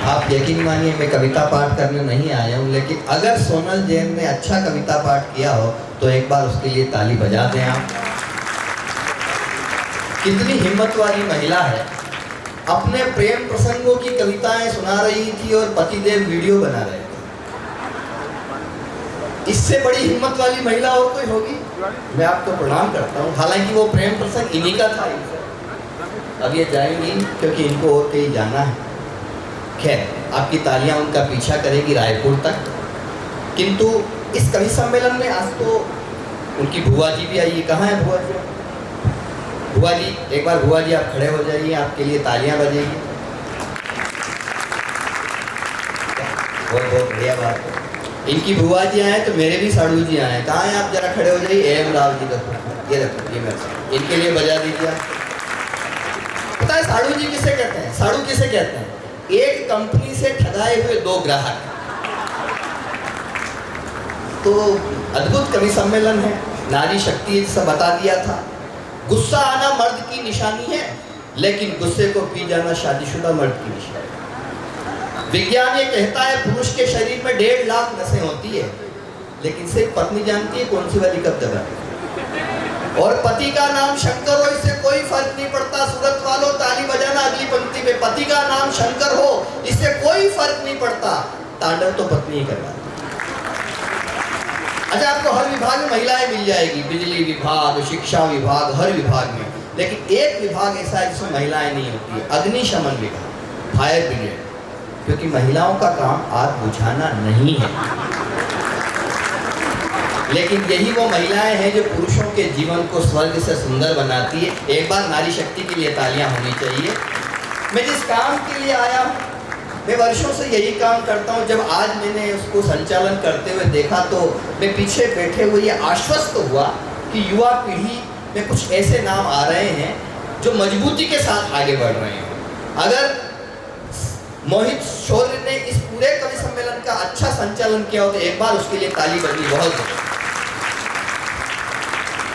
आप यकीन मानिए मैं कविता पाठ करने नहीं आया हूँ, लेकिन अगर सोनल जैन ने अच्छा कविता पाठ किया हो तो एक बार उसके लिए ताली बजा दें आप। कितनी हिम्मत वाली महिला है, अपने प्रेम प्रसंगों की कविताएं सुना रही थी और पतिदेव वीडियो बना रहे थे। इससे बड़ी हिम्मत वाली महिला और कोई होगी? मैं आपको प्रणाम करता हूँ। हालांकि वो प्रेम प्रसंग इन्हीं का था। अब ये जाएंगी क्योंकि इनको और कहीं जाना है। खैर, आपकी तालियां उनका पीछा करेगी रायपुर तक। किंतु इस कवि सम्मेलन में आज तो उनकी बुआ जी भी आई है। कहाँ है बुआ जी? बुआ जी, एक बार बुआ जी आप खड़े हो जाइए, आपके लिए तालियां बजेगी। बहुत बहुत बढ़िया बात है। इनकी बुआ जी आए तो मेरे भी साड़ू जी आए। कहाँ हैं आप? जरा खड़े हो जाइए। एम राव जी का ये रखो, ये मेरे इनके लिए बजा दीजिए। पता है साड़ू जी किसे कहते हैं? साड़ू किसे कहते हैं? एक कंपनी से ठगाए हुए दो ग्राहक। तो अद्भुत कवि सम्मेलन है। नारी शक्ति से बता दिया था। गुस्सा आना मर्द की निशानी है, लेकिन गुस्से को पी जाना शादीशुदा मर्द की निशानी है। विज्ञान ये कहता है पुरुष के शरीर में 1.5 लाख नसें होती है, लेकिन सिर्फ पत्नी जानती है कौन सी वाली कब दबानी। और पति का नाम शंकर हो, इससे कोई फर्क नहीं पड़ता। सूरत वालों ताली बजाना अगली पंक्ति में। पति का नाम शंकर हो, इससे कोई फर्क नहीं पड़ता। तांडव तो पत्नी ही करवाती। अच्छा, आपको हर विभाग में महिलाएं मिल जाएगी, बिजली विभाग, शिक्षा विभाग, हर विभाग में। लेकिन एक विभाग ऐसा है जिसमें महिलाएं नहीं होती है, अग्निशमन विभाग, फायर ब्रिगेड। क्योंकि महिलाओं का काम आग बुझाना नहीं है। लेकिन यही वो महिलाएं हैं जो पुरुषों के जीवन को स्वर्ग से सुंदर बनाती है। एक बार नारी शक्ति के लिए तालियां होनी चाहिए। मैं जिस काम के लिए आया हूँ, मैं वर्षों से यही काम करता हूँ। जब आज मैंने उसको संचालन करते हुए देखा तो मैं पीछे बैठे हुए ये आश्वस्त हुआ कि युवा पीढ़ी में कुछ ऐसे नाम आ रहे हैं जो मजबूती के साथ आगे बढ़ रहे हैं। अगर मोहित शौर्य ने इस पूरे कवि सम्मेलन का अच्छा संचालन किया हो तो एक बार उसके लिए ताली बजनी बहुत जरूरी।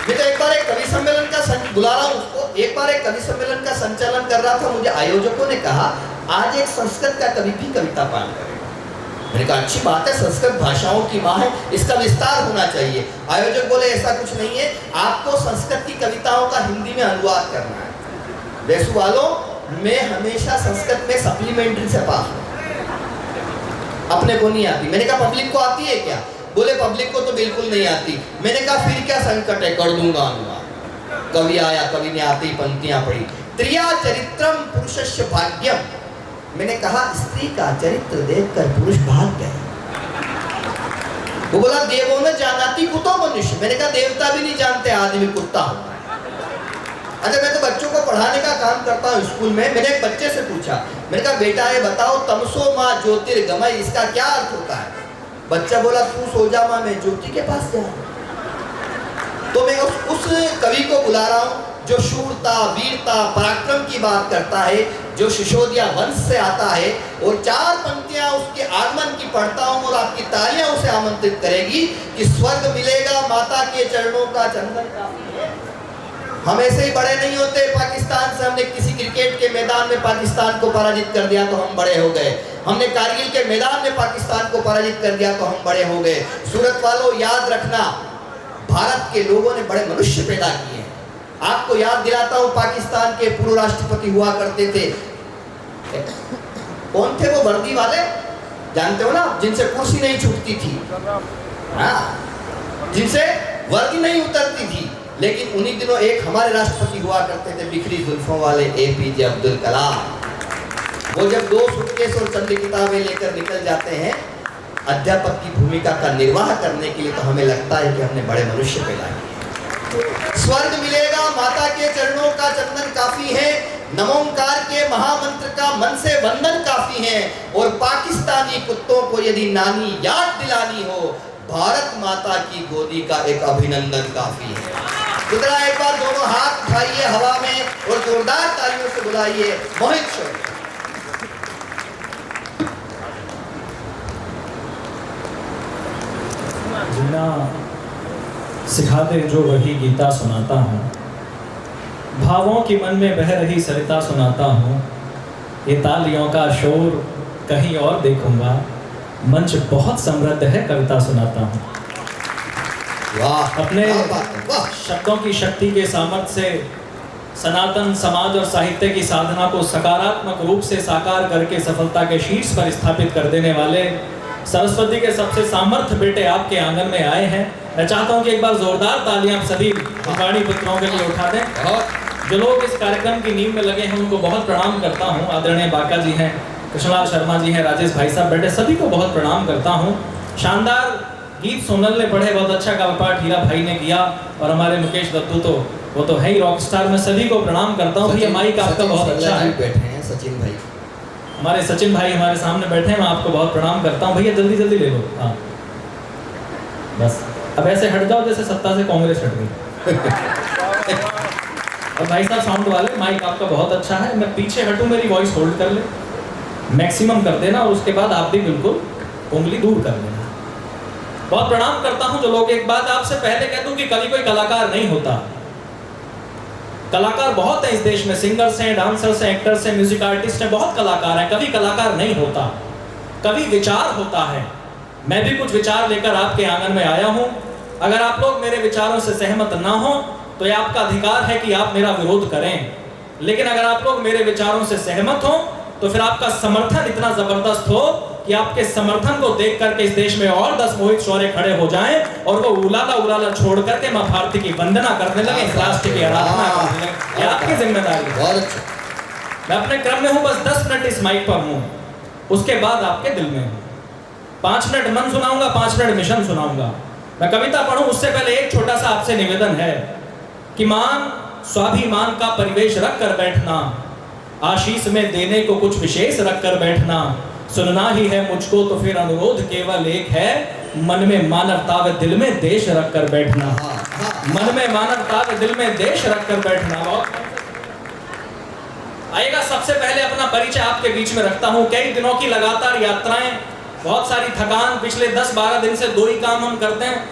मैं तो एक बार एक कवि सम्मेलन का बुला रहा हूँ उसको, एक बार एक कवि सम्मेलन का संचालन कर रहा था। मुझे आयोजकों ने कहा आज एक संस्कृत का कवि भी कविता पाठ करेगा। मैंने कहा अच्छी बात है, संस्कृत भाषाओं की माँ है, इसका विस्तार होना चाहिए। आयोजक बोले ऐसा कुछ नहीं है, आपको संस्कृत की कविताओं का हिंदी में अनुवाद करना है। वैसु वालों, मैं हमेशा संस्कृत में सप्लीमेंट्री से पास हूँ, अपने को नहीं आती। मैंने कहा पब्लिक को आती है क्या? बोले पब्लिक को तो बिल्कुल नहीं आती। मैंने कहा फिर क्या संकट है, कर दूंगा अनुवाद। कवि आया, कवि ने आती पंक्तियां पढ़ी। त्रिया चरित्रम पुरुषस्य भाग्यम। मैंने कहा स्त्री का चरित्र देखकर पुरुष भाग गए। वो बोला देवों ने जानाती कुतो मनुष्य। मैंने कहा देवता भी नहीं जानते आदमी कुत्ता होता है। अच्छा, मैं तो बच्चों को पढ़ाने का काम करता हूँ स्कूल में। मैंने एक बच्चे से पूछा, मैंने कहा बेटा ये बताओ तमसो माँ ज्योतिर्गमय, इसका क्या अर्थ होता है? बच्चा बोला तू सो जा माँ, मैं ज्योति के पास जा। तो मैं उस कवि को बुला रहा हूँ जो शूरता, वीरता, पराक्रम की बात करता है, जो शिशोदिया वंश से आता है, और 4 पंक्तियां उसके आगमन की पढ़ता हूँ और आपकी तालियां उसे आमंत्रित करेगी कि स्वर्ग मिलेगा माता के चरणों का चंदन काफी है। हम ऐसे ही बड़े नहीं होते। पाकिस्तान से हमने किसी क्रिकेट के मैदान में पाकिस्तान को पराजित कर दिया तो हम बड़े हो गए। हमने कारगिल के मैदान में पाकिस्तान को पराजित कर दिया तो हम बड़े हो गए। सूरत वालों याद रखना, भारत के लोगों ने बड़े मनुष्य पैदा किए हैं। आपको याद दिलाता हूं, पाकिस्तान के पूर्व राष्ट्रपति हुआ करते थे। कौन थे वो? वर्दी वाले, जानते हो ना, जिनसे कुर्सी नहीं छूटती थी, हाँ, जिनसे वर्दी नहीं उतरती थी। लेकिन उन्हीं दिनों एक हमारे राष्ट्रपति हुआ करते थे, बिखरी जुल्फों वाले APJ अब्दुल कलाम। वो जब 2 सूटकेस और चंद किताबें लेकर निकल जाते हैं अध्यापक की भूमिका का निर्वाह करने के लिए, तो हमें लगता है कि हमने बड़े मनुष्य पैदा किए। स्वर्ग मिलेगा माता के चरणों का चंदन काफी है, नमोंकार के महामंत्र का मन से वंदन काफी है, और पाकिस्तानी कुत्तों को यदि नानी याद दिलानी हो, भारत माता की गोदी का एक अभिनंदन काफी है। तो जरा एक बार दोनों हाथ उठाइए हवा में और जोरदार तालियों से बुलाइए मोहित शौर्य। जीना सिखाते जो वही गीता सुनाता हूँ, भावों की मन में बह रही सरिता सुनाता हूँ। ये तालियों का शोर कहीं और देखूंगा, मंच बहुत समृद्ध है, कविता सुनाता हूँ। वाह, अपने क्या बात है, वाह। शब्दों की शक्ति के सामर्थ्य से सनातन समाज और साहित्य की साधना को सकारात्मक रूप से साकार करके सफलता के शीर्ष पर स्थापित कर देने वाले सरस्वती के सबसे सामर्थ्य बेटे आपके आंगन में आए हैं। मैं चाहता हूं कि एक बार जोरदार तालियां आप सभी भिखारी पुत्रों के लिए उठा दें। जो लोग इस कार्यक्रम की नींव में लगे हैं उनको बहुत प्रणाम करता हूं। आदरणीय बाका जी हैं, कृष्णलाल शर्मा जी हैं, राजेश भाई साहब बैठे, सभी को बहुत प्रणाम करता हूं। शानदार गीत सोनल ने पढ़े, बहुत अच्छा काव्य पाठ हीरा भाई ने किया, और हमारे मुकेश दत्तू तो वो तो है ही रॉक स्टार। मैं सभी को प्रणाम करता हूँ। भैया माइक आपका बहुत अच्छा है। बैठे हैं सचिन भाई, हमारे सचिन भाई हमारे सामने बैठे हैं, मैं आपको बहुत प्रणाम करता हूँ। भैया जल्दी जल्दी ले लो। हाँ बस अब ऐसे हट जाओ जैसे सत्ता से कांग्रेस हट गई। और भाई साहब साउंड वाले, माइक आपका बहुत अच्छा है। मैं पीछे हटूं, मेरी वॉइस होल्ड कर ले, मैक्सिमम कर देना, और उसके बाद आप भी बिल्कुल उंगली दूर कर लेना। बहुत प्रणाम करता हूं जो लोग। एक बात आपसे पहले कह दूं कि कभी कोई कलाकार नहीं होता। कलाकार बहुत हैं इस देश में, सिंगर्स हैं, डांसर्स हैं, एक्टर्स हैं, म्यूजिक आर्टिस्ट हैं, बहुत कलाकार हैं। कभी कलाकार नहीं होता, कभी विचार होता है। मैं भी कुछ विचार लेकर आपके आंगन में आया हूं। अगर आप लोग मेरे विचारों से सहमत ना हो तो यह आपका अधिकार है कि आप मेरा विरोध करें, लेकिन अगर आप लोग मेरे विचारों से सहमत हो तो फिर आपका समर्थन इतना जबरदस्त हो कि आपके समर्थन को देख करके इस देश में और 10 मोहित शौर्य खड़े हो जाएं और वो उलाला उलाला छोड़ करके मां भारती की वंदना करने लगे, इस राष्ट्र की आराधना करने लगे। ये आपकी जिम्मेदारी है। बहुत अच्छा। मैं अपने क्रम में हूं, बस 10 मिनट इस माइक पर हूं, उसके बाद आपके दिल में हूं। 5 मिनट मन सुनाऊंगा, 5 मिनट मिशन सुनाऊंगा। मैं कविता पढ़ूं उससे पहले एक छोटा सा आपसे निवेदन है कि मान स्वाभिमान का परिवेश रख कर बैठना, आशीष में देने को कुछ विशेष रख कर बैठना, सुनना ही है मुझको तो फिर अनुरोध केवल एक है, मन में मानवता व दिल में देश रख कर बैठना। मन में मानवता व दिल में देश रख कर बैठना। आएगा, सबसे पहले अपना परिचय आपके बीच में रखता हूं। कई दिनों की लगातार यात्राएं, बहुत सारी थकान, पिछले 10-12 दिन से 2 ही काम हम करते हैं।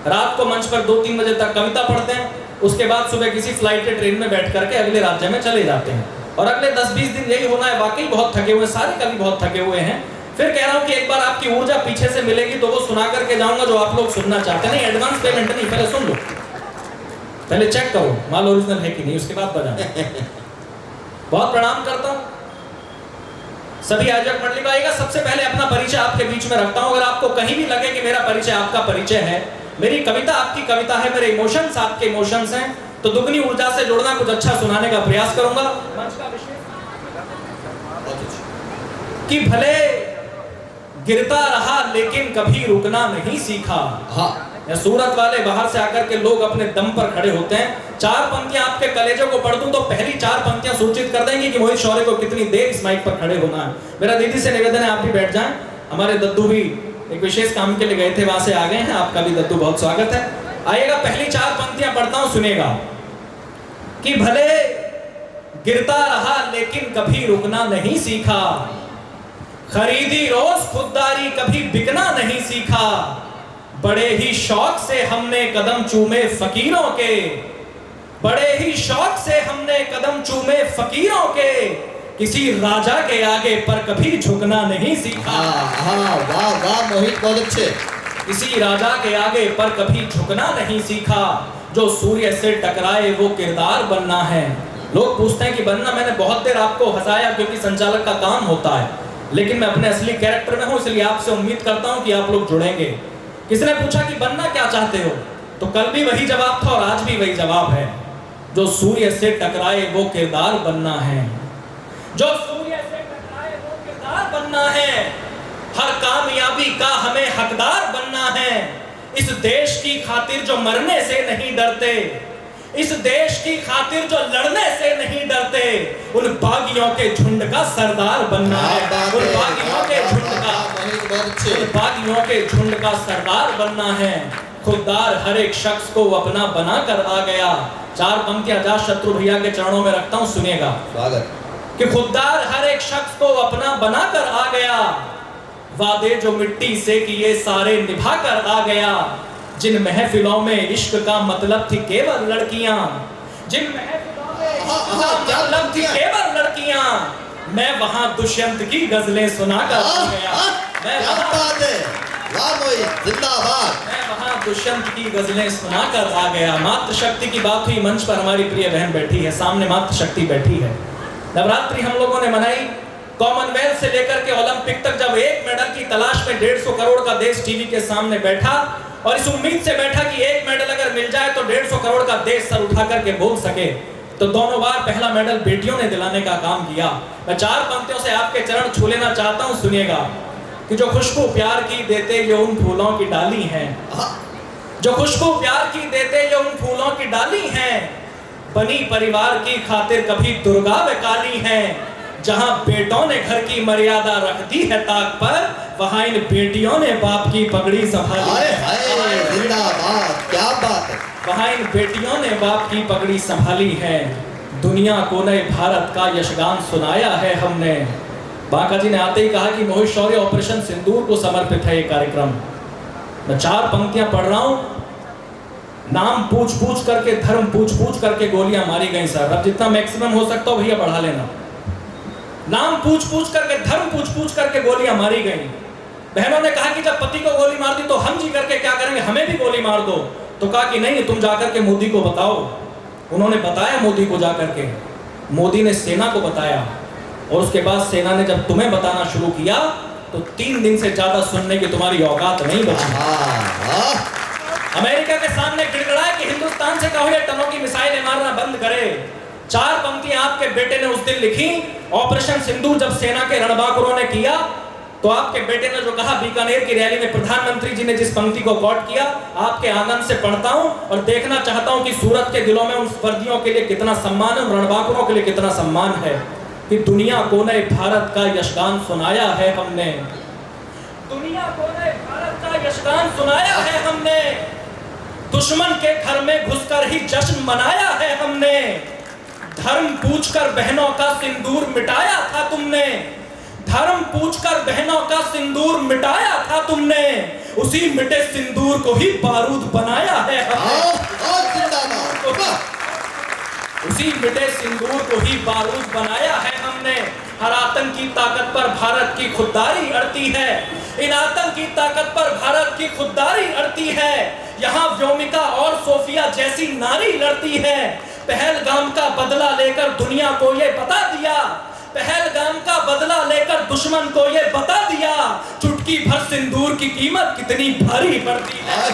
रात को मंच पर 2-3 बजे तक कविता पढ़ते हैं, उसके बाद सुबह किसी फ्लाइट या ट्रेन में बैठ करके अगले राज्य में चले जाते हैं, और अगले 10-20 दिन यही होना है। वाकई बहुत थके हुए, सारे कवि बहुत थके हुए हैं। फिर कह रहा हूं कि एक बार आपकी ऊर्जा पीछे से मिलेगी तो वो सुना करके जाऊंगा जो आप लोग सुनना चाहते हैं। नहीं, एडवांस पेमेंट नहीं, पहले सुन लो, पहले चेक करो माल ओरिजिनल है कि नहीं, उसके बाद बजाना। बहुत प्रणाम करता हूं सभी आयोजक मंडली को। आएगा, सबसे पहले अपना परिचय आपके बीच में रखता हूं। अगर आपको कहीं भी लगे कि मेरा परिचय आपका परिचय है, मेरी कविता आपकी कविता है, मेरे इमोशंस आपके इमोशंस हैं, तो दुगनी ऊर्जा से जुड़ना, कुछ अच्छा सुनाने का प्रयास करूंगा। मंच का विषय कि भले गिरता रहा लेकिन कभी रुकना नहीं सीखा। हाँ, सूरत वाले बाहर से आकर के लोग अपने दम पर खड़े होते हैं। 4 पंक्तियां आपके कलेजे को पढ़ दूं तो पहली 4 पंक्तियां सूचित कर देंगी कि मोहित शौर्य को कितनी देर इस माइक पर खड़े होना है। मेरा दीदी से निवेदन है, आप भी बैठ जाएं। हमारे दद्दू भी एक विशेष काम के लिए गए थे, वहां से आ गए हैं। आपका भी दद्दू बहुत स्वागत है। आइएगा, पहली 4 पंक्तियां पढ़ता हूं, सुनेगा कि भले गिरता रहा लेकिन कभी रुकना नहीं सीखा, खरीदी रोज खुददारी कभी बिकना नहीं सीखा, बड़े ही शौक से हमने कदम चूमे फकीरों के, बड़े ही शौक से हमने कदम चूमे फकीरों के, किसी राजा के आगे पर कभी झुकना नहीं सीखा। वाह वाह मोहित, बहुत अच्छे। किसी राजा के आगे पर कभी झुकना नहीं सीखा, जो सूर्य से टकराए वो किरदार बनना है। लोग पूछते हैं कि बनना, मैंने बहुत देर आपको हंसाया क्योंकि संचालक का काम होता है, लेकिन मैं अपने असली कैरेक्टर में हूं, इसलिए आपसे उम्मीद करता हूं कि आप लोग जुड़ेंगे। किसने पूछा कि बनना क्या चाहते हो, तो कल भी वही जवाब था और आज भी वही जवाब है, जो सूर्य से टकराए वो किरदार बनना है, जो सूर्य से टकराए वो किरदार बनना है, हर कामयाबी का हमें हकदार बनना है, इस देश की खातिर जो मरने से नहीं डरते, इस देश की खातिर जो लड़ने से नहीं डरते, उन बागियों के झुंड का सरदार बनना है, उन बागियों के झुंड का, उन बागियों के झुंड का सरदार बनना है। खुददार हर एक शख्स को अपना बना कर आ गया। 4 पंक्तियां अजात शत्रु भैया के चरणों में रखता हूं, सुनिएगा कि खुददार हर एक शख्स को अपना बना कर आ गया, वादे जो मिट्टी से किए सारे निभा कर आ गया, जिन महफिलों में इश्क का मतलब थी केवल लड़कियां, जिन महफिलों में इश्क का मतलब थी केवल लड़कियां, मैं वहां दुष्यंत की गजलें सुनाकर आ गया। मैं क्या वहां बात है, वाह मोहित, जिंदाबाद। मैं वहां दुष्यंत की गजलें सुनाकर आ गया। मातृशक्ति की बात हुई, मंच पर हमारी प्रिय बहन बैठी है, सामने मातृशक्ति बैठी है। नवरात्रि हम लोगों ने मनाई, कॉमनवेल्थ से लेकर के ओलंपिक तक, जब एक मेडल की तलाश में 150 करोड़ का देश टीवी के सामने बैठा और इस उम्मीद से बैठा कि एक मेडल अगर मिल जाए तो 150 करोड़ का देश सर उठा करके बोल सके, तो दोनों बार पहला मेडल बेटियों ने दिलाने का काम किया। मैं 4 पंक्तियों से आपके चरण छू लेना चाहता हूं, सुनिएगा। कि जो खुशबू प्यार की देते ये उन फूलों की डाली है, जो खुशबू प्यार की देते ये उन फूलों की डाली है, बनी परिवार की खातिर कभी दुर्गा व काली है। जहां बेटों ने घर की मर्यादा रख दी है ताक पर, वहां इन बेटियों ने बाप की पगड़ी संभाली है। जिंदाबाद, क्या बात है। वहां इन बेटियों ने बाप की पगड़ी संभाली है। दुनिया को नए भारत का यशगान सुनाया है हमने। बांका जी ने आते ही कहा कि मोहित शौर्य ऑपरेशन सिंदूर को समर्पित है ये कार्यक्रम। मैं 4 पंक्तियां पढ़ रहा हूं। नाम पूछ पूछ करके, धर्म पूछ पूछ करके गोलियां मारी गई सर। अब जितना मैक्सिमम हो सकता हो भैया बढ़ा लेना। नाम पूछ पूछ करके, धर्म पूछ पूछ करके गोलियां मारी गई। बहनों ने कहा कि जब पति को गोली मार दी तो हम जी करके क्या करेंगे, हमें भी गोली मार दो। तो कहा कि नहीं, तुम जाकर के मोदी को बताओ। उन्होंने बताया मोदी को जाकर के, मोदी ने सेना को बताया और उसके बाद सेना ने जब तुम्हें बताना शुरू किया तो 3 दिन से ज्यादा सुनने की तुम्हारी औकात नहीं बची। अमेरिका के सामने गिड़गड़ाए कि हिंदुस्तान से कहो ये टनों की मिसाइलें मारना बंद करे। 4 पंक्तियां आपके बेटे ने उस दिन लिखी। ऑपरेशन सिंदूर जब सेना के रणबांकुरों ने किया तो आपके बेटे ने जो कहा, बीकानेर की रैली में प्रधानमंत्री जी ने जिस पंक्ति को कोट किया, आपके आंगन से पढ़ता हूं और देखना चाहता हूं कि सूरत के दिलों में उन वर्दियों के लिए कितना सम्मान है, उन रणबांकुरों के लिए कितना सम्मान है। कि दुनिया को नए भारत का यशगान सुनाया है हमने, दुनिया को नए भारत का यशगान सुनाया है हमने। दुश्मन के घर में घुसकर ही जश्न मनाया है हमने। धर्म पूछकर बहनों का सिंदूर मिटाया था तुमने, धर्म पूछकर बहनों का सिंदूर मिटाया था तुमने। उसी मिटे सिंदूर को ही बारूद बनाया है उसी मिटे सिंदूर को ही बारूद बनाया है हमने। हर आतंकी ताकत पर भारत की खुददारी अड़ती है, इन आतंकी ताकत पर भारत की खुददारी अड़ती है। यहाँ व्योमिका और सोफिया जैसी नारी लड़ती है। पहलगाम का बदला लेकर दुनिया को ये बता दिया, पहलगाम का बदला लेकर दुश्मन को ये बता दिया, चुटकी भर सिंदूर की कीमत कितनी भारी पड़ती है।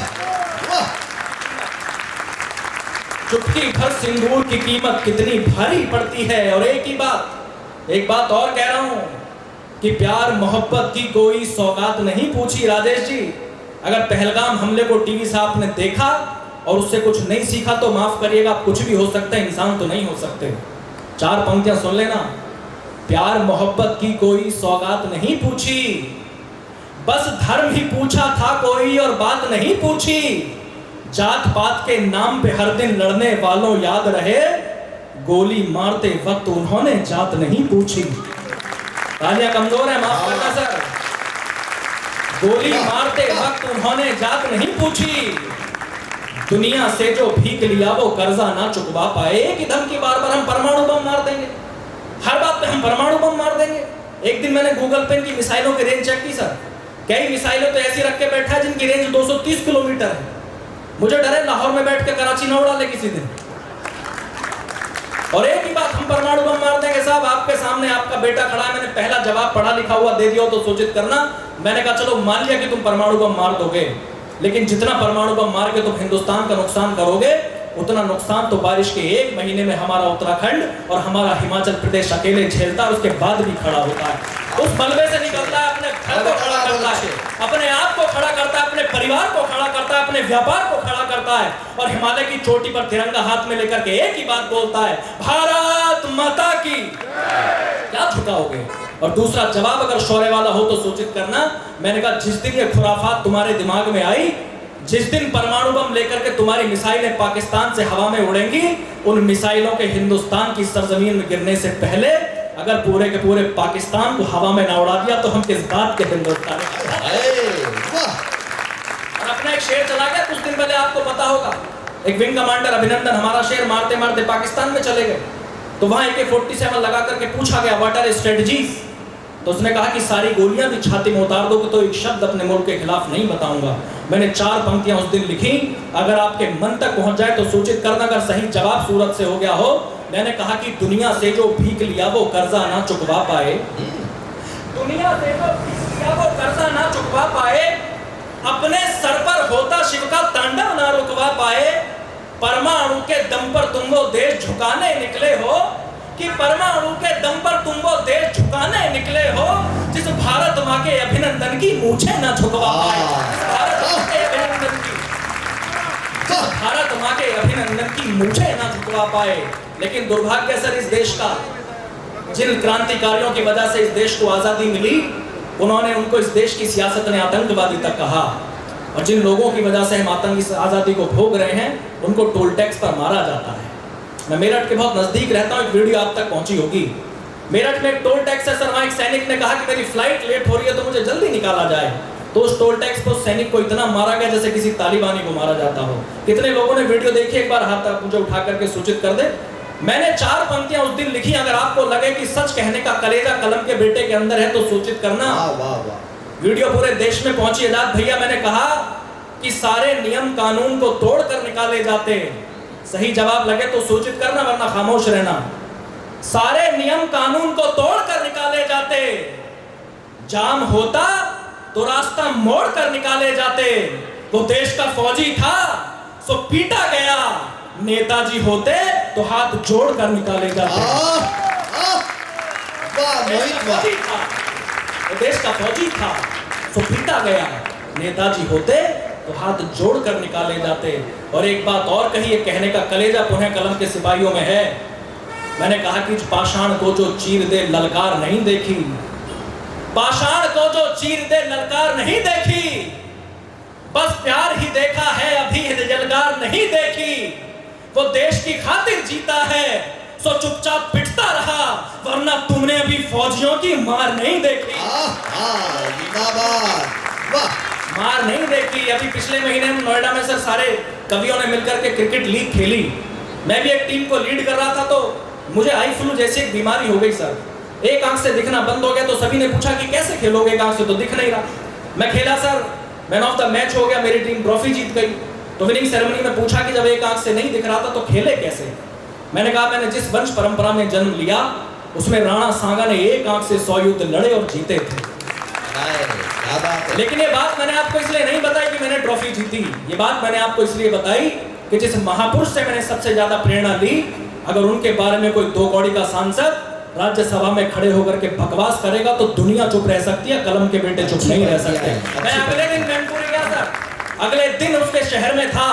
चुटकी भर सिंदूर की कीमत कितनी भारी पड़ती है। और एक बात और कह रहा हूं कि प्यार मोहब्बत की कोई सौगात नहीं पूछी। राजेश जी, अगर पहलगाम हमले को टीवी साहब ने देखा और उससे कुछ नहीं सीखा तो माफ करिएगा, कुछ भी हो सकता है, इंसान तो नहीं हो सकते। 4 पंक्तियां सुन लेना। प्यार मोहब्बत की कोई सौगात नहीं पूछी, बस धर्म ही पूछा था कोई और बात नहीं पूछी। जात पात के नाम पे हर दिन लड़ने वालों याद रहे, गोली मारते वक्त उन्होंने जात नहीं पूछी। तालियां कमजोर है, माफ करना सर। गोली मारते वक्त उन्होंने जात नहीं पूछी। दुनिया से जो भीख लिया वो कर्जा ना चुकवा पाए। एक ही धमकी बार-बार हम परमाणु बम मार देंगे, हर बात पे हम परमाणु बम मार देंगे। एक दिन मैंने गूगल पे इनकी मिसाइलों की रेंज चेक की सर। कई मिसाइलें तो ऐसी रख के बैठा है जिनकी रेंज 230 किलोमीटर है। मुझे डर है लाहौर में बैठ के कराची न उड़ा ले किसी दिन। और एक ही बात, हम परमाणु बम मार देंगे। साहब आपके सामने आपका बेटा खड़ा है, मैंने पहला जवाब पढ़ा लिखा हुआ दे दिया तो सूचित करना। मैंने कहा चलो मान लिया कि तुम परमाणु बम मार दोगे, लेकिन जितना परमाणु बम मार के तुम हिंदुस्तान का नुकसान करोगे, उतना नुकसान तो बारिश के 1 महीने में हमारा उत्तराखंड और हमारा हिमाचल प्रदेश अकेले झेलता है, उसके बाद भी खड़ा होता है। उस मलबे से निकलता है, अपने घर को खड़ा करता है, अपने आप को खड़ा करता है, अपने परिवार को खड़ा करता है, अपने व्यापार को खड़ा करता है और हिमालय की चोटी पर तिरंगा हाथ में लेकर के एक ही बात बोलता है, भारत माता की। क्या झुकाओगे? और दूसरा जवाब अगर शौर्य वाला हो तो सूचित करना। मैंने कहा जिस दिन ये खुराफात तुम्हारे दिमाग में आई, जिस दिन परमाणु बम लेकर के तुम्हारी मिसाइलें पाकिस्तान से हवा में उड़ेंगी, उन मिसाइलों के हिंदुस्तान की सरजमीन में गिरने से पहले अगर पूरे के पूरे पाकिस्तान को हवा में ना उड़ा दिया तो हम किस बात के हिंदुस्तान। और अपना एक शेर चला गया कुछ दिन पहले, आपको पता होगा, एक विंग कमांडर अभिनंदन हमारा शेर मारते मारते पाकिस्तान में चले गए। तो वहां AK-47 लगा करके पूछा गया व्हाट आर स्ट्रेटजीज, तो उसने कहा कि सारी गोलियां भी छाती में उतार दोगे तो एक शब्द अपने मुल्क के खिलाफ नहीं बताऊंगा। मैंने 4 पंक्तियां उस दिन लिखी, अगर आपके मन तक पहुंच जाए तो सूचित करना, अगर सही जवाब सूरत से हो गया हो। मैंने कहा कि दुनिया से जो भीख लिया वो कर्जा ना चुकवा पाए, दुनिया से जो भीख लिया वो कर्जा ना चुकवा पाए, अपने सर पर होता शिव का तांडव ना रुकवा पाए, परमाणु के दम पर तुम वो देश झुकाने निकले हो, कि परमाणु के दम पर तुम वो देश झुकाने निकले हो जिस भारत माँ के अभिनंदन की मूछें ना झुकवा पाए, भारत माँ के अभिनंदन की मूछें ना झुकवा पाए। लेकिन दुर्भाग्य सर इस देश का, जिन क्रांतिकारियों की वजह से इस देश को आजादी मिली, उन्होंने उनको इस देश की सियासत ने आतंकवादी तक कहा, और जिन लोगों की वजह से हम आतंकी आजादी को भोग रहे हैं उनको टोल टैक्स पर मारा जाता है। मैं मेरठ के बहुत नजदीक रहता हूँ, एक वीडियो आप तक पहुंची होगी। मेरठ में एक टोल टैक्स है सर, वहाँ एक सैनिक ने कहा कि मेरी फ्लाइट लेट हो रही है तो मुझे जल्दी निकाला जाए, तो उस टोल टैक्स पर सैनिक को इतना मारा गया जैसे किसी तालिबानी को मारा जाता हो। कितने लोगों ने वीडियो देखी, एक बार हाथ मुझे उठा करके सूचित कर दे। मैंने 4 पंक्तियां उस दिन लिखी, अगर आपको लगे कि सच कहने का कलेजा कलम के बेटे के अंदर है तो सूचित करना। वीडियो पूरे देश में पहुंची। आजाद भैया, मैंने कहा कि सारे नियम कानून को तोड़ कर निकाले जाते, सही जवाब लगे तो सूचित करना वरना खामोश रहना। सारे नियम कानून को तोड़ कर निकाले जाते, जाम होता तो रास्ता मोड़ कर निकाले जाते, वो देश का फौजी था सो पीटा गया, नेताजी होते तो हाथ जोड़ कर निकाले जाते। वो देश का फौजी था सो पीटा गया, नेताजी होते तो हाथ जोड़ कर निकाले जाते। और एक बात और कही, ये कहने का कलेजा पुनः कलम के सिपाहियों में है। मैंने कहा कि पाषाण को जो चीर दे ललकार नहीं देखी, पाषाण को जो चीर दे ललकार नहीं देखी, बस प्यार ही देखा है अभी ललकार नहीं देखी। वो देश की खातिर जीता है सो चुपचाप पिटता रहा, वरना तुमने अभी फौजियों की मार नहीं देखी। मार नहीं देखी। अभी पिछले महीने हम नोएडा में सर सारे कवियों ने मिलकर के क्रिकेट लीग खेली, मैं भी एक टीम को लीड कर रहा था, तो मुझे आई फ्लू जैसी एक बीमारी हो गई सर, एक आंख से दिखना बंद हो गया। तो सभी ने पूछा कि कैसे खेलोगे, एक आंख से तो दिख नहीं रहा। मैं खेला sir, man of the match हो गया, मेरी टीम ट्रॉफी जीत गई। तो विनिंग सेरेमनी में पूछा कि जब एक आंख से नहीं दिख रहा था तो खेले कैसे। मैंने कहा मैंने जिस वंश परंपरा में जन्म लिया उसमें राणा सांगा ने एक आंख से 100 युद्ध लड़े और जीते थे। लेकिन ये बात मैंने आपको इसलिए नहीं बताई कि मैंने ट्रॉफी जीती, ये बात मैंने आपको इसलिए बताई कि जिस महापुरुष से मैंने सबसे ज्यादा प्रेरणा ली, अगर उनके बारे में कोई 2 कौड़ी का सांसद राज्यसभा में खड़े होकर के बकवास करेगा तो दुनिया चुप रह सकती है, कलम के बेटे चुप नहीं रह सकते। मैं अगले दिन मैनपुरी गया सर, अगले दिन उसके शहर में था,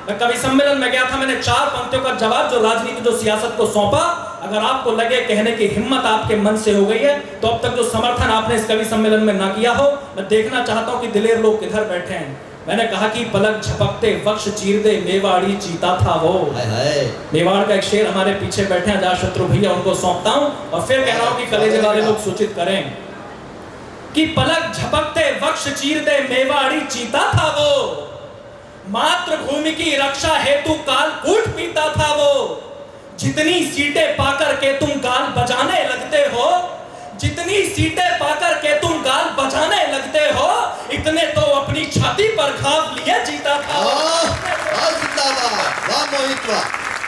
मैं कवि सम्मेलन में गया था। मैंने 4 पंक्तियों का जवाब जो राजनीति जो सियासत को सौंपा। अगर आपको लगे कहने की हिम्मत आपके मन से हो गई है तो अब तक जो समर्थन आपने इस कवि सम्मेलन में ना किया हो, मैं देखना चाहता हूं कि दिलेर लोग किधर बैठे हैं। मैंने कहा कि पलक झपकते वक्ष चीर दे मेवाड़ी चीता था वो। मेवाड़ का एक शेर हमारे पीछे बैठे हैं अजात शत्रु भैया, उनको सौंपता हूं और फिर कह रहा हूं कि कलेजे वाले लोग सूचित करें कि पलक झपकते वक्ष चीर दे मेवाड़ी चीता था वो, मातृभूमि की रक्षा हेतु काल कूट पीता था वो। जितनी सीटें पाकर के तुम गाल बजाने लगते हो, जितनी सीटें पाकर के तुम गाल बजाने लगते हो, इतने तो अपनी छाती पर घाव लिए जीता था।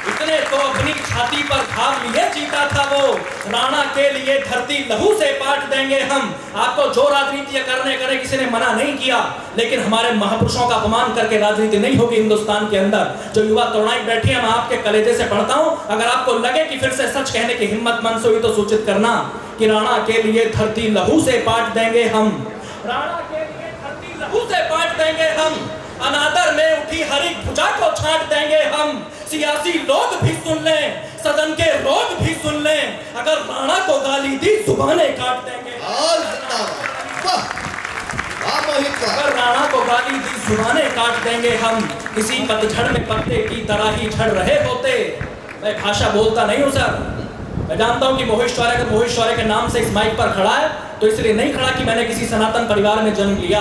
इतने तो अपनी छाती पर घाव लिए जीता था वो। राणा के लिए धरती लहू से पाट देंगे हम। आपको जो राजनीति करने करे किसी ने मना नहीं किया, लेकिन हमारे महापुरुषों का अपमान करके राजनीति नहीं होगी हिंदुस्तान के अंदर। जो युवा तरुणाई बैठी है, मैं आपके कलेजे से पढ़ता हूं। अगर आपको लगे कि फिर से सच कहने की हिम्मत मन से हुई तो सूचित करना कि राणा के लिए धरती लहू से पाट देंगे हम। राणा के लिए धरती लहू से पाट देंगे हम। अनादर में उठी हरी भुजा को छांट देंगे हम। सियासी लोग भी सुन लें, सदन के लोग भी सुन लें, अगर राणा को गाली दी जुबानें काट देंगे। अगर राणा को गाली दी जुबानें काट देंगे हम। किसी पतझड़ में पत्ते की तरह ही झड़ रहे होते। मैं भाषा बोलता नहीं हूं सर, मैं जानता हूं कि मोहित शौर्य के नाम से इस माइक पर खड़ा है तो इसलिए नहीं खड़ा कि मैंने किसी सनातन परिवार में जन्म लिया,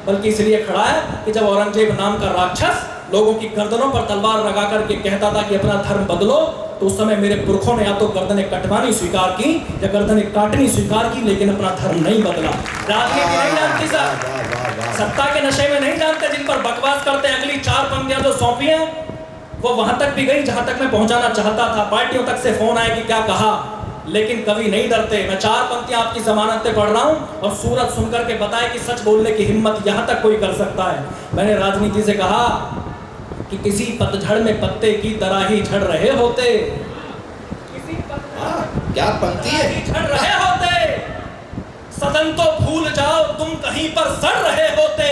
बल्कि इसलिए खड़ा है कि जब औरंगजेब नाम का राक्षस लोगों की गर्दनों पर तलवार लगा करके कहता था कि अपना धर्म बदलो, तो उस समय मेरे पुरखों ने या तो गर्दनें कटवानी स्वीकार की या गर्दनें काटनी स्वीकार की, लेकिन अपना धर्म नहीं बदला। राजनीति नहीं जानती सर, सत्ता के नशे में नहीं जानते, जिन पर बकवास करते हैं। अगली 4 पंक्तियां जो सौंपी हैं वो वहां तक भी गई जहां तक मैं पहुंचाना चाहता था। पार्टियों तक से फोन आए कि क्या कहा, लेकिन कभी नहीं डरते। मैं 4 पंक्तियां आपकी जमानत पे पढ़ रहा हूं और सूरत सुनकर के बताए कि सच बोलने की हिम्मत यहां तक कोई कर सकता है। मैंने राजनीति से कहा कि किसी पतझड़ में पत्ते की तरह ही झड़ रहे होते, क्या पंक्ति है, झड़ रहे होते, सदन तो भूल जाओ तुम कहीं पर सड़ रहे होते।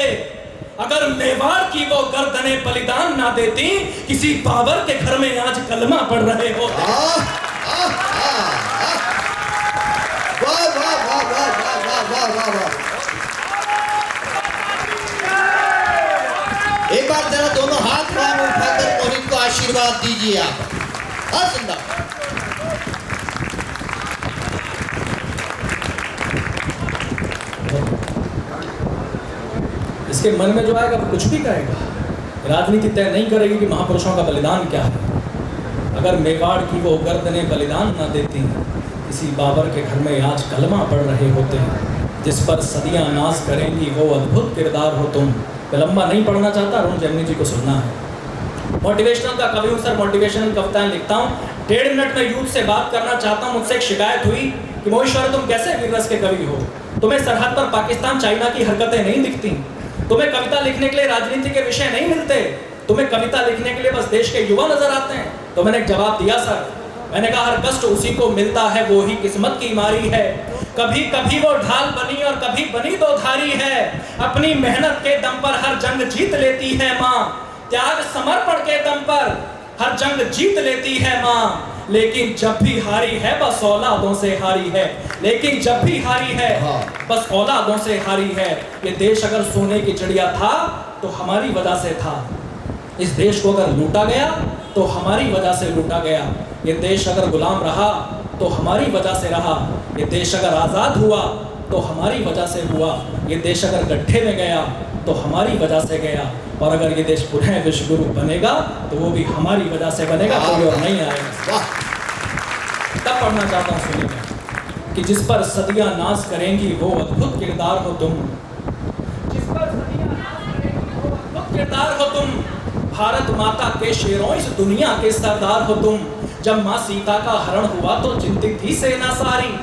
अगर मेवाड़ की वो गर्दनें बलिदान ना देती, किसी बाबर के घर में आज कलमा पढ़ रहे होते। वाह वाह वाह वाह वाह वाह वाह वाह। एक बार जरा दोनों हाथ में उठाकर मोहित को आशीर्वाद दीजिए आप। हाँ सुंदर। इसके मन में जो आएगा वो कुछ भी कहेगा। राजनीति तय नहीं करेगी कि महापुरुषों का बलिदान क्या है। अगर मेवाड़ की वो गर्दनें बलिदान ना देती, किसी बाबर के घर में आज कलमा पढ़ रहे होते हैं। जिस पर सदियां नाज करेंगी वो अद्भुत किरदार हो तुम। लंबा नहीं पढ़ना चाहता, अरुण जेमिनी जी को सुनना है। मोटिवेशनल का कवि हूँ सर, मोटिवेशनल कविताएं लिखता हूँ। 1.5 मिनट में यूथ से बात करना चाहता हूँ। मुझसे एक शिकायत हुई कि मोहिश्वर तुम कैसे वीर रस के कवि हो, तुम्हें सरहद पर पाकिस्तान चाइना की हरकतें नहीं दिखती, तुम्हें कविता लिखने के लिए राजनीति के विषय नहीं मिलते, तुम्हें कविता लिखने के लिए बस देश के युवा नजर आते हैं। तो मैंने एक जवाब दिया सर, मैंने कहा हर कष्ट उसी को मिलता है, वो ही किस्मत की मारी है। कभी कभी वो ढाल बनी और कभी बनी दो धारी है। अपनी मेहनत के दम पर हर जंग जीत लेती है माँ, त्याग समर्पण के दम पर हर जंग जीत लेती है माँ। लेकिन जब भी हारी है बस औलादों से हारी है, लेकिन जब भी हारी है बस औलादों से हारी है। ये देश अगर सोने की चिड़िया था तो हमारी वजह से था। इस देश को अगर लूटा गया तो हमारी वजह से लूटा गया। ये देश अगर गुलाम रहा तो हमारी वजह से रहा। ये देश अगर आज़ाद हुआ तो हमारी वजह से हुआ। ये देश अगर गड्ढे में गया तो हमारी वजह से गया। और अगर ये देश पुनः विश्व गुरु बनेगा तो वो भी हमारी वजह से बनेगा, कोई और नहीं आएगा। तब पढ़ना चाहता हूँ सुनिए कि जिस पर सदियां नाज करेंगी वो अद्भुत किरदार हो तुम। जिस पर सदियां नाज करेंगी वो अद्भुत किरदार हो तुम। भारत माता के शेरों इस दुनिया के सरदार हो तुम। जब माँ सीता का हरण हुआ तो चिंतित थी सेना सारी।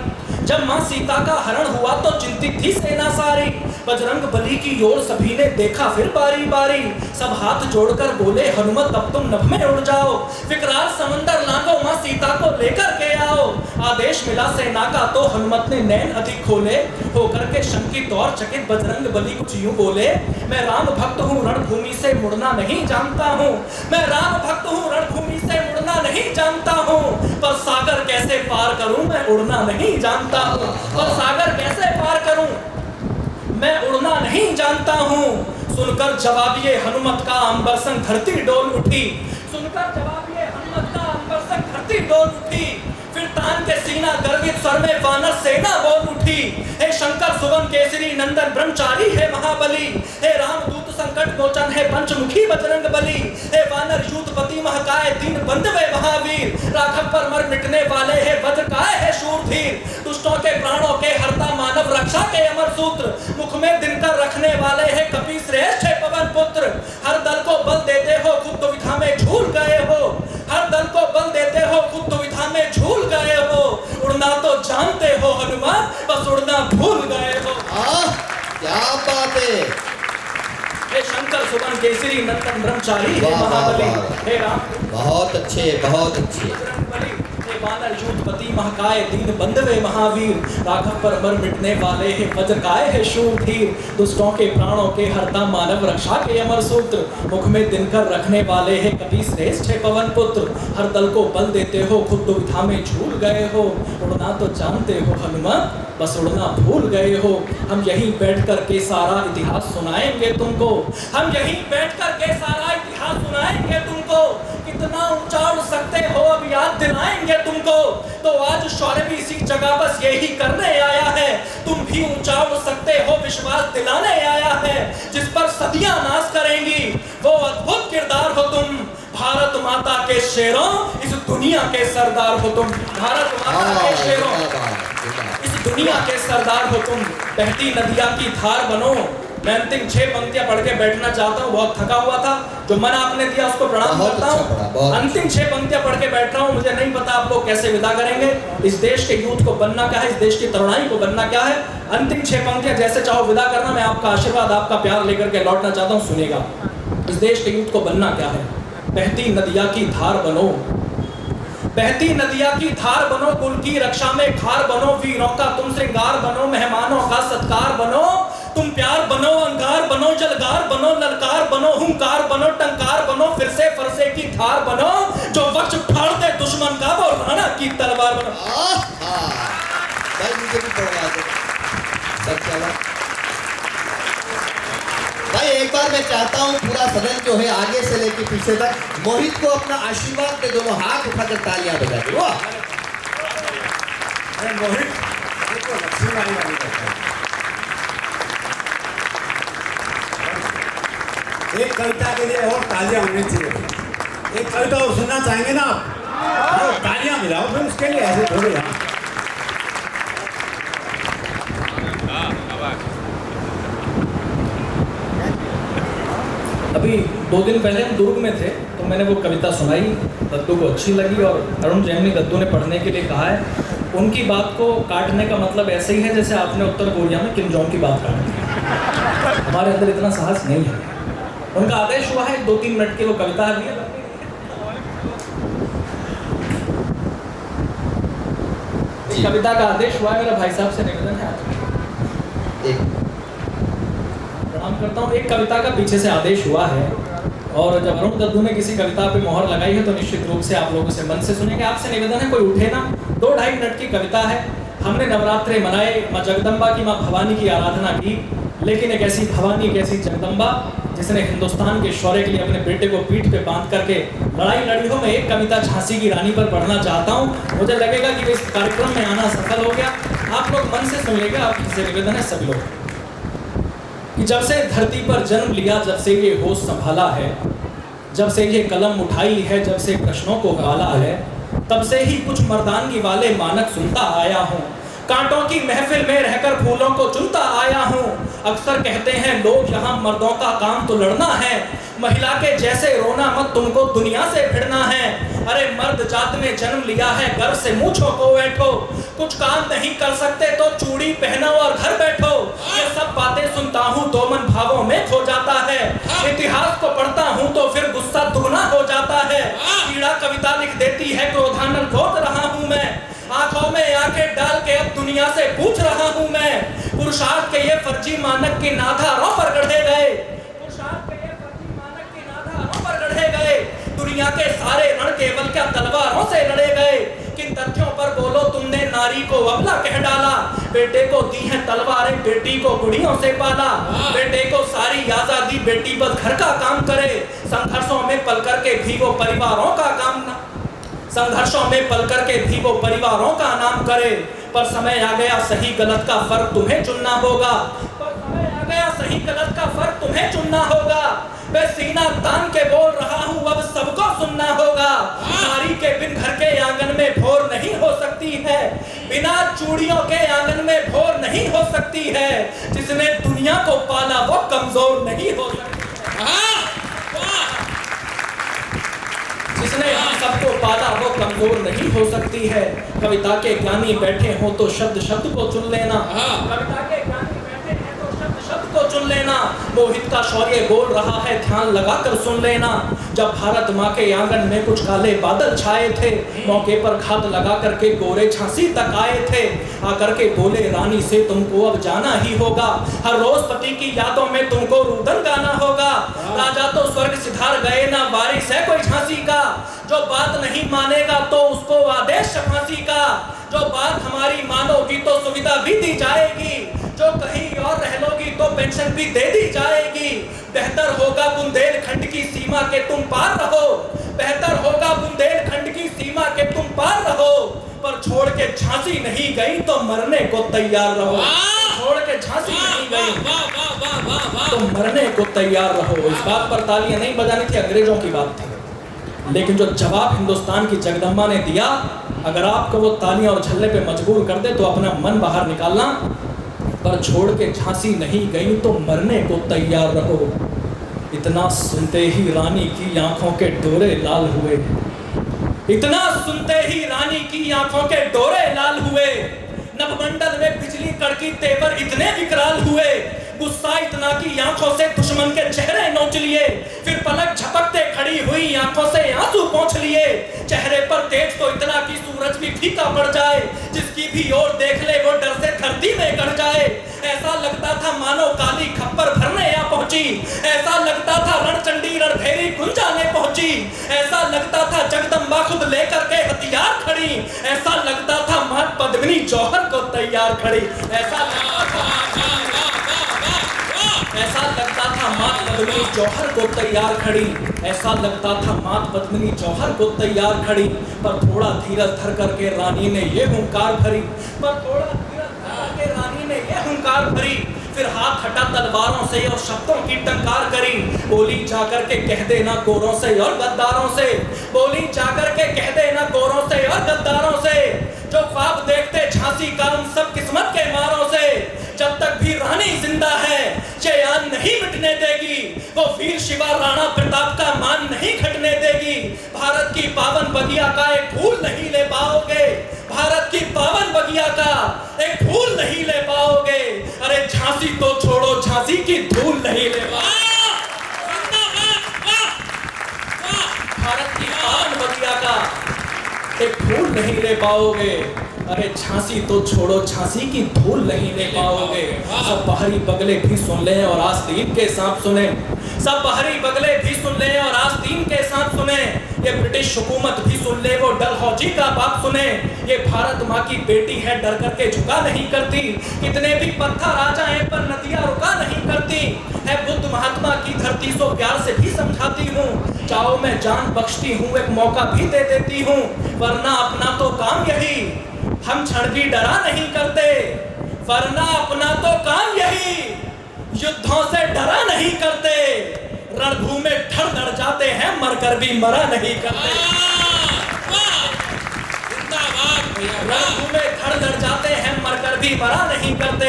जब माँ सीता का हरण हुआ तो चिंतित थी सेना सारी। बजरंग बली की ओर सभी ने देखा फिर बारी बारी। सब हाथ जोड़कर बोले हनुमत अब तुम नभ में उड़ जाओ। विकराल समंदर लांघो माँ सीता को लेकर के आओ। आदेश मिला सेना का तो हनुमत ने नैन अधिक खोले। होकर के शंकित और चकित बजरंग बली कुछ यूं बोले, मैं राम भक्त हूँ रणभूमि से मुड़ना नहीं जानता हूँ। मैं राम भक्त हूँ रणभूमि से मुड़ना नहीं जानता हूँ। पर सागर कैसे पार करूँ मैं उड़ना नहीं जानता हूँ। पर सागर कैसे पार करूँ मैं उड़ना नहीं जानता हूँ। सुनकर जवाब ये हनुमत का अंबर संग धरती डोल उठी। सुनकर जवाब ये हनुमत का अंबर संग धरती डोल उठी। फिर तान के सीना गर्वित स्वर में वानर सेना बोल उठी। हे शंकर सुवन केसरी नंदन ब्रह्मचारी है महाबली। हे रामदूत संकट मोचन है पंचमुखी बजरंग बली। हे वानर यूथपति महकाए दीन बंधवे महावीर। राघव पर मर मिटने वाले है वज्रकाय है शूरधीर। दुष्टों के प्राणों के हरता मानव रक्षा के अमर सूत्र। मुख में दिनकर रखने वाले है कपि श्रेष्ठ है पवन पुत्र। हर दल को बल देते हो खुद दुविधा में झूल गए हो। हर दल को बल देते हो खुद दुविधा में झूल गए हो। उड़ना तो जानते हो हनुमान बस उड़ना भूल गए हो। क्या बात है। हे शंकर सुवन केसरी नंदन ब्रह्मचारी हे महाबली। हे राम बहुत अच्छे बहुत अच्छे। हे वानर यूथपति महकाए दीन बंधवे महावीर। राघव पर मर मिटने वाले है वज्रकाय है शूरधीर। दुष्टों के प्राणों के हरता मानव रक्षा के अमर सूत्र। मुख में दिनकर रखने वाले है कपि श्रेष्ठ है पवन पुत्र। हर दल को बल देते हो खुद दुविधा में झूल गए हो। उड़ना तो जानते हो हनुमान बस उड़ना भूल गए हो। हम यहीं बैठ कर के सारा इतिहास सुनाएंगे तुमको। हम यहीं बैठ कर के सारा इतिहास सुनाएंगे तुमको। कितना ऊंचा उड़ सकते हो अब याद दिलाएंगे तुमको। तो आज शौर्य भी इसी जगह बस यही करने आया है। तुम भी ऊंचा उड़ सकते हो विश्वास दिलाने आया है। जिस पर सदियां नाश करेंगी वो अद्भुत किरदार हो तुम। भारत माता के शेरों, इस दुनिया के सरदार हो तुम। भारत माता के शेरों, इस दुनिया के सरदार हो तुम। बहती नदिया की धार बनो। मैं अंतिम 6 पंक्तियां पढ़ के बैठना चाहता हूँ, बहुत थका हुआ था। जो मन आपने दिया उसको प्रणाम करता हूँ। अंतिम 6 पंक्तियां पढ़ के बैठ रहा हूँ। मुझे नहीं पता आप लोग कैसे विदा करेंगे। इस देश के यूथ को बनना क्या है, इस देश की तरुणाई को बनना क्या है। अंतिम 6 पंक्तियां जैसे चाहो विदा करना। मैं आपका आशीर्वाद, आपका प्यार लेकर के लौटना चाहता हूँ। सुनिएगा, इस देश के यूथ को बनना क्या है। बहती नदिया की धार बनो, बहती नदिया की धार बनो, कुल की रक्षा में खार बनो, वीरों का तुम श्रृंगार बनो, मेहमानों का सत्कार बनो, तुम प्यार बनो, अंगार बनो, जलगार बनो, ललकार बनो, हुंकार बनो, टंकार बनो, फिर से फरसे की धार बनो, जो वक्ष फाड़ दे दुश्मन का वो राणा की तलवार बनो। भाई मुझे भी पढ़वा दो। भाई एक बार मैं चाहता हूँ पूरा सदन जो है आगे से लेके पीछे तक मोहित को अपना आशीर्वाद दे, दोनों हाथ उठाकर तालियां बजा दो। वाह मोहित देखो लक्ष्मी वाली करता है। एक कविता के लिए और तालियां होनी चाहिए। एक कविता और सुनना चाहेंगे ना आप? तालियां मिलाओ फिर उसके लिए, ऐसे थोड़े। अभी 2 दिन पहले हम दुर्ग में थे, तो मैंने वो कविता सुनाई, दद्दू को अच्छी लगी और अरुण जैमिनी दद्दू ने पढ़ने के लिए कहा है। उनकी बात को काटने का मतलब ऐसे ही है जैसे आपने उत्तर कोरिया में किम जोंग की बात काट दी। हमारे अंदर इतना साहस नहीं है। उनका आदेश हुआ है 2-3 मिनट की वो कविता है। कविता का आदेश हुआ है, मेरा भाई साहब से निवेदन है प्रणाम करता हूँ। एक कविता का पीछे से आदेश हुआ है और जब अरुण दद्दू ने किसी कविता पे मोहर लगाई है तो निश्चित रूप से आप लोगों से मन से सुनेंगे। आपसे निवेदन है कोई उठे ना। 2-2.5 मिनट की कविता है। हमने नवरात्रे मनाए, माँ जगदम्बा की, माँ भवानी की आराधना की, लेकिन एक ऐसी भवानी, एक ऐसी जगदम्बा जिसने हिंदुस्तान के शौर्य के लिए अपने बेटे को पीठ पे बांध करके लड़ाई लड़ी हो। मैं एक कविता झांसी की रानी पर पढ़ना चाहता हूँ। मुझे लगेगा कि इस कार्यक्रम में आना सफल हो गया। आप लोग मन से सुन लेंगे। आपसे निवेदन है सभी लोग कि जब से धरती पर जन्म लिया, जब से ये होश संभाला है, जब से ये कलम उठाई है, जब से प्रश्नों को गाला है, तब से ही कुछ मर्दानगी वाले मानक सुनता आया हूँ। कांटों की महफिल में रहकर फूलों को चुनता आया हूँ। अक्सर कहते हैं लोग यहाँ मर्दों का काम तो लड़ना है, महिला के जैसे रोना मत, तुमको दुनिया से भिड़ना है। अरे मर्द जात में जन्म लिया है, गर्व से मूंछों को बैठो, कुछ काम नहीं कर सकते तो चूड़ी पहनो और घर बैठो। ये सब बातें सुनता हूँ तो मन भावों में खो जाता है। इतिहास को पढ़ता हूँ तो फिर गुस्सा दुगना हो जाता है। पीड़ा कविता लिख देती है, क्रोधानल खोद रहा हूँ मैं, आंखों में आंखें डाल के अब दुनिया से पूछ रहा हूँ मैं। पुरुषार्थ के ये फर्जी मानक की नाधारों पर गढ़े गए, पुरुषार्थ के ये फर्जी मानक की नाधारों पर गढ़े गए। दुनिया के सारे रण केवल क्या तलवारों से लड़े गए। किन तथ्यों पर बोलो तुमने नारी को अबला कह डाला। बेटे को दी है तलवारें, बेटी को गुड़ियों से पाला। बेटे को सारी आजादी, बेटी बस घर का काम करे। संघर्षों में पल करके भी वो परिवारों का काम न संघर्षों में पल करके भी वो परिवारों का नाम करे। पर समय आ गया सही गलत का फर्क तुम्हें चुनना होगा। पर समय आ गया सही गलत का फर्क तुम्हें चुनना होगा। मैं सीना तान के बोल रहा हूँ, अब सबको सुनना होगा। नारी के बिन घर के आंगन में भोर नहीं हो सकती है, बिना चूड़ियों के आंगन में भोर नहीं हो सकती है। जिसने दुनिया को पाला वो कमजोर नहीं हो सकती है। जिसने हम सबको पाला वो कमजोर नहीं हो सकती है। कविता के ज्ञानी बैठे हो तो शब्द शब्द को चुन लेना। कविता के ज्ञानी बैठे हैं तो शब्द शब्द को चुन लेना। मोहित का शौर्य बोल रहा है, ध्यान लगाकर सुन लेना। जब भारत माँ के आंगन में कुछ काले बादल छाए थे, मौके पर घात लगा करके गोरे झांसी तक आए थे। आकर के बोले रानी से तुमको अब जाना ही होगा, हर रोज पति की यादों में तुमको रुदन गाना होगा। राजा तो स्वर्ग सिधार गए ना, वारिस है कोई झांसी का। जो बात नहीं मानेगा तो उसको आदेश फांसी का। जो बात हमारी मानोगी तो सुविधा भी दी जाएगी, जो कहीं और रह लोगी तो पेंशन भी दे दी जाएगी। बेहतर होगा बुंदेलखंड की सीमा के तुम पार रहो, बेहतर होगा बुंदेलखंड की सीमा के तुम पार रहो। पर छोड़ के झांसी नहीं गई तो मरने को तैयार रहो। छोड़ के झांसी नहीं गई तो मरने को तैयार रहो। इस बात पर तालियां नहीं बजानी थी, अंग्रेजों की बात थी। लेकिन जो जवाब हिंदुस्तान की जगदम्बा ने दिया, अगर आपको वो तालियां और झल्ले पे मजबूर कर दे तो अपना मन बाहर निकालना, पर छोड़ के झांसी नहीं गई तो मरने को तैयार रहो। इतना सुनते ही रानी की आंखों के डोरे लाल हुए, इतना सुनते ही रानी की आंखों के डोरे लाल हुए। नभमंडल में बिजली कड़की, तेवर इतने विकराल हुए। गुस्सा इतना कि आंखों से दुश्मन के चेहरे नोच लिए, फिर पलक झपकते खड़ी हुई आंखों से आंसू पोंछ लिए। चेहरे पर तेज तो इतना कि सूरज भी फीका पड़ जाए, जिसकी भी ओर देख ले वो डर से धरती में गड़ जाए। ऐसा लगता था मानो काली खप्पर भरने आ पहुंची, ऐसा लगता था रणचंडी रणभेरी गुंजाने पहुंची, ऐसा लगता था जगदम्बा खुद लेकर के हथियार खड़ी, ऐसा लगता था मां पद्मिनी जौहर को तैयार खड़ी, ऐसा लगता था मां पद्मिनी जौहर को तैयार खड़ी, ऐसा लगता था मां पद्मिनी जौहर को तैयार खड़ी। पर थोड़ा धीरज धर करके रानी ने ये हुंकार भरी, पर थोड़ा धीरज धर करके रानी ने ये हुंकार भरी। फिर हाथ हटा तलवारों से और शब्दों की टंकार करी, बोली जाकर के कह देना गोरों से और गद्दारों से, बोली जाकर के कह देना गोरों से और गद्दारों से, जो ख्वाब देखते झांसी का उन सब किस्मत के मारों से। जब तक भी रानी जिंदा है चैन नहीं मिटने देगी, वो वीर शिवा राणा प्रताप का मान नहीं घटने देगी। भारत की पावन बगिया का एक फूल नहीं ले पाओगे, भारत की पावन बगिया का एक फूल नहीं ले पाओगे। अरे झांसी तो छोड़ो, झांसी की धूल नहीं ले पाओगे। भारत की पावन बगिया का एक फूल नहीं ले पाओगे। अरे झांसी तो छोड़ो, झांसी की धूल नहीं ले पाओगे। सब बाहरी बगले भी सुन ले और आस्तीन के साथ सुने, सब बाहरी बगले भी सुन ले और आस्तीन के साथ सुने। ये ब्रिटिश हुकूमत भी सुन ले, वो डलहौजी का बाप सुने। ये भारत माँ की बेटी है, डर करके झुका नहीं करती, कितने भी पत्थर आ जाएं पर नदियाँ रुका नहीं करती। है बुद्ध महात्मा की धरती सो प्यार से भी समझाती हूँ, चाहो मैं जान बख्शती हूँ, एक मौका भी दे देती हूँ, वरना अपना तो काम यही, हम क्षण भी डरा नहीं करते, वरना अपना तो काम यही, युद्धों से डरा नहीं करते। रणभूमि में ठर डर जाते हैं, मरकर भी मरा नहीं करते। रणभूमि में ठर डर जाते हैं, मरकर भी मरा नहीं करते।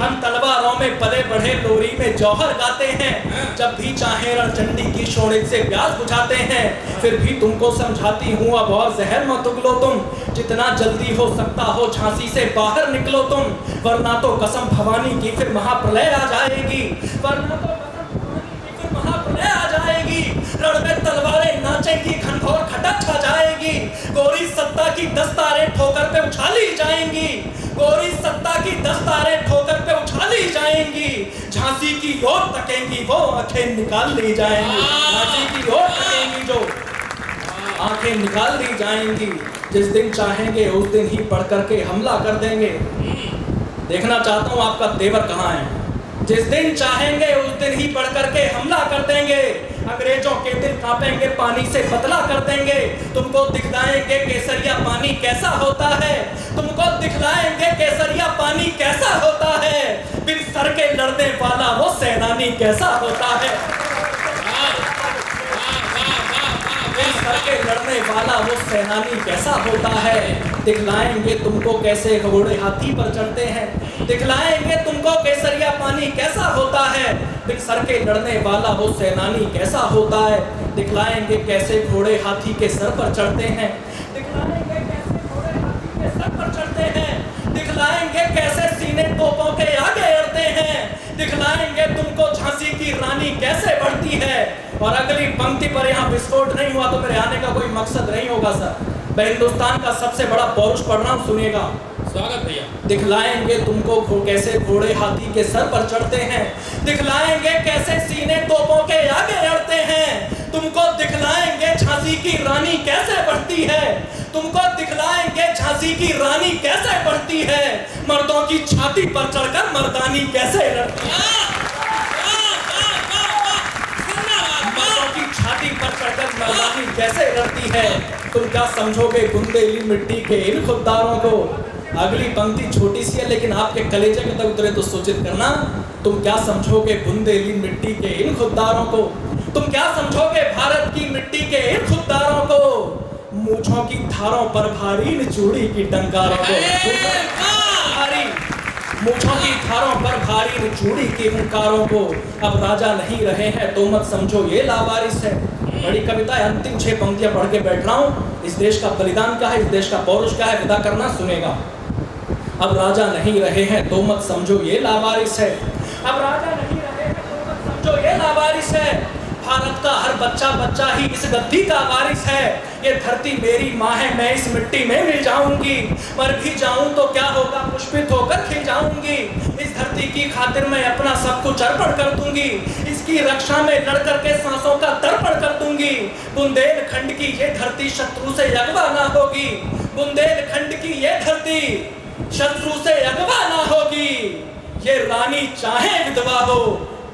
हम तलवारों में पले बढ़े, लोरी में जौहर गाते हैं। जब भी चाहे रणचंडी की शोणित से प्यास बुझाते हैं। फिर भी तुमको समझाती हूँ, अब और जहर मत उगलो तुम, जितना जल्दी हो सकता हो झांसी से बाहर निकलो तुम, वरना तो कसम भवानी की फिर महाप्रलय आ जाएगी, वरना तो कसम भवानी की फिर महाप्रलय आ जाएगी। रण में तलवारें नाचेंगी, घनघोर खटक छा जाएगी, गोरी सत्ता की दस्तारें ठोकर पे उछाली जाएंगी, गोरी सत्ता की दस्तारें ठोकर पे उछाली जाएंगी। झांसी की ओर तकेंगी वो आंखें निकाल ली जाएंगी, झांसी की ओर तकेंगी जो आंखें निकाल दी जाएंगी। जिस दिन चाहेंगे उस दिन ही बढ़ करके हमला कर देंगे। देखना चाहता हूँ आपका तेवर कहाँ है। जिस दिन चाहेंगे उस दिन ही बढ़ करके हमला कर देंगे। अंग्रेजों के दिल कांपेंगे, पानी से बदला कर देंगे। तुमको दिखलाएंगे केसरिया पानी कैसा होता है, तुमको दिखलाएंगे केसरिया पानी कैसा होता है। बिन सर के लड़ने वाला वो सेनानी कैसा होता है, करके लड़ने वाला वो सेनानी कैसा होता है। दिखलाएंगे तुमको कैसे घोड़े हाथी पर चढ़ते हैं, दिखलाएंगे तुमको केसरिया पानी कैसा होता है। बिन सर के लड़ने वाला वो सेनानी कैसा होता है। दिखलाएंगे कैसे घोड़े हाथी के सर पर चढ़ते हैं, दिखलाएंगे कैसे घोड़े हाथी के सर पर चढ़ते हैं। दिखलाएंगे कैसे सीने तोपों के आगे अड़ते हैं। दिखलाएंगे तुमको झांसी की रानी कैसे बढ़ती है। और अगली पंक्ति पर यहाँ विस्फोट नहीं हुआ तो मेरे आने का कोई मकसद नहीं होगा सर। मैं हिंदुस्तान का सबसे बड़ा पौरुष पढ़ रहा हूँ, सुनिएगा। स्वागत भैया। दिखलाएंगे तुमको कैसे घोड़े हाथी के सर पर चढ़ते हैं। दिखलाएंगे कैसे सीने तोपों के आगे अड़ते हैं। तुमको दिखलाएंगे झांसी की रानी कैसे बढ़ती है। तुमको दिखलाएंगे झांसी की रानी कैसे बढ़ती है। मर्दों की छाती पर चढ़कर मर्दानी कैसे लड़ती है। छाती पर चढ़कर मर्दानी कैसे लड़ती है। तुम क्या समझोगे बुंदेली मिट्टी के इन खुददारों को। अगली पंक्ति छोटी सी है लेकिन आपके कलेजे में तक उतरे तो सूचित करना। तुम क्या समझोगे बुंदेली मिट्टी के इन खुददारों को। तुम क्या समझोगे भारत की मिट्टी के इन खुददारों को, मूंछों की धारों पर भारी न चूड़ी की टंकारों को, भारी मूंछों की धारों पर भारी न चूड़ी की हुंकारों को। अब राजा नहीं रहे हैं तो मत समझो ये लावारिस है। बड़ी कविता है, अंतिम 6 पंक्तियां पढ़ के बैठ रहा हूं। इस देश का बलिदान क्या है, इस देश का पौरुष क्या है, विदा करना सुनेगा। अब राजा नहीं रहे हैं तो मत समझो ये लावारिस है। अब राजा नहीं रहे हैं तो मत समझो ये लावारिस है। भारत का हर बच्चा बच्चा ही इस गद्दी का वारिस है। ये धरती मेरी माँ है, मैं इस मिट्टी में मिल जाऊंगी। मर भी जाऊं तो क्या होगा, पुष्पित होकर खिल जाऊंगी। इस धरती की खातिर मैं अपना सब कुछ अर्पण कर दूंगी। इसकी रक्षा में लड़ करके सांसों का तर्पण कर दूंगी। बुंदेलखंड की ये धरती शत्रु से यगवा ना होगी। बुंदेलखंड की ये धरती शत्रु से यगवा ना होगी। ये रानी चाहे विधवा हो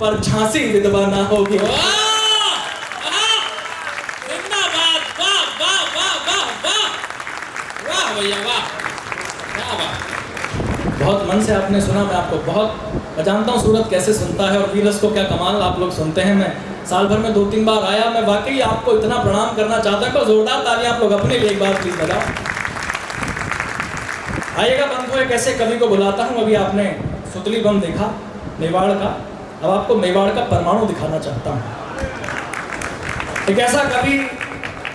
पर झांसी विधवा ना होगी। भैया वाह, क्या बात। बहुत मन से आपने सुना, मैं आपको बहुत जानता हूँ सूरत कैसे सुनता है और वीरस को क्या कमाल आप लोग सुनते हैं। मैं साल भर में 2-3 बार आया, मैं वाकई आपको इतना प्रणाम करना चाहता हूँ। जोरदार तालियां आप लोग अपने लिए एक बार प्लीज बजाओ। आइएगा बंधु, एक ऐसे कवि को बुलाता हूँ। अभी आपने सुतली बम देखा मेवाड़ का, अब आपको मेवाड़ का परमाणु दिखाना चाहता हूँ। एक ऐसा कवि,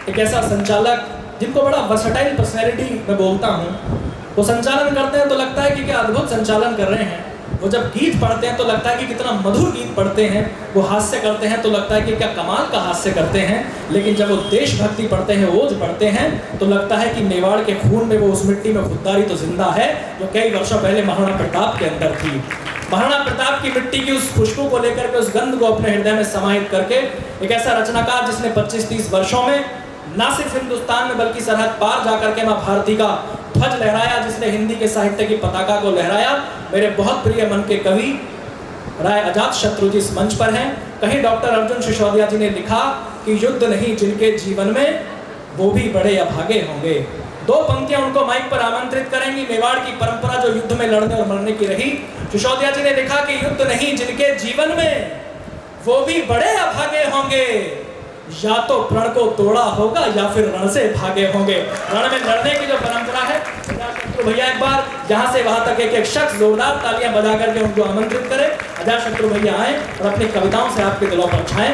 एक ऐसा संचालक जिनको बड़ा वर्सटाइल पर्सनैलिटी मैं बोलता हूँ। वो संचालन करते हैं तो लगता है कि क्या अद्भुत संचालन कर रहे हैं। वो जब गीत पढ़ते हैं तो लगता है कि कितना मधुर गीत पढ़ते हैं। वो हास्य करते हैं तो लगता है कि क्या कमाल का हास्य करते हैं। लेकिन जब वो देशभक्ति पढ़ते हैं, ओज पढ़ते हैं, तो लगता है कि मेवाड़ के खून में, वो उस मिट्टी में खुददारी तो जिंदा है जो कई वर्षों पहले महाराणा प्रताप के अंदर थी। महाराणा प्रताप की मिट्टी की उस खुशबू को लेकर के, उस गंध को अपने हृदय में समाहित करके, एक ऐसा रचनाकार जिसने 25-30 वर्षों में ना सिर्फ हिंदुस्तान में बल्कि सरहद पार जाकर के मां भारती का ध्वज लहराया, जिसने हिंदी के साहित्य की पताका को लहराया। मेरे बहुत प्रिय मन के कवि राय अजातशत्रु जी इस मंच पर हैं। कहीं डॉक्टर अर्जुन सिसोदिया जी ने लिखा कि युद्ध नहीं जिनके जीवन में, वो भी बड़े अभागे होंगे। 2 पंक्तियां उनको माइक पर आमंत्रित करेंगी। मेवाड़ की परंपरा जो युद्ध में लड़ने और मरने की रही। सिसोदिया जी ने लिखा कि युद्ध नहीं जिनके जीवन में, वो भी बड़े अभागे होंगे। या तो प्रण को तोड़ा होगा या फिर रण से भागे होंगे। रण में लड़ने की जो परंपरा है, अजातशत्रु भैया एक बार यहाँ से वहां तक एक शख्स जोरदार तालियां बजा करके उनको आमंत्रित करें। अजातशत्रु भैया आए और अपनी कविताओं से आपके दिलों पर छाएं।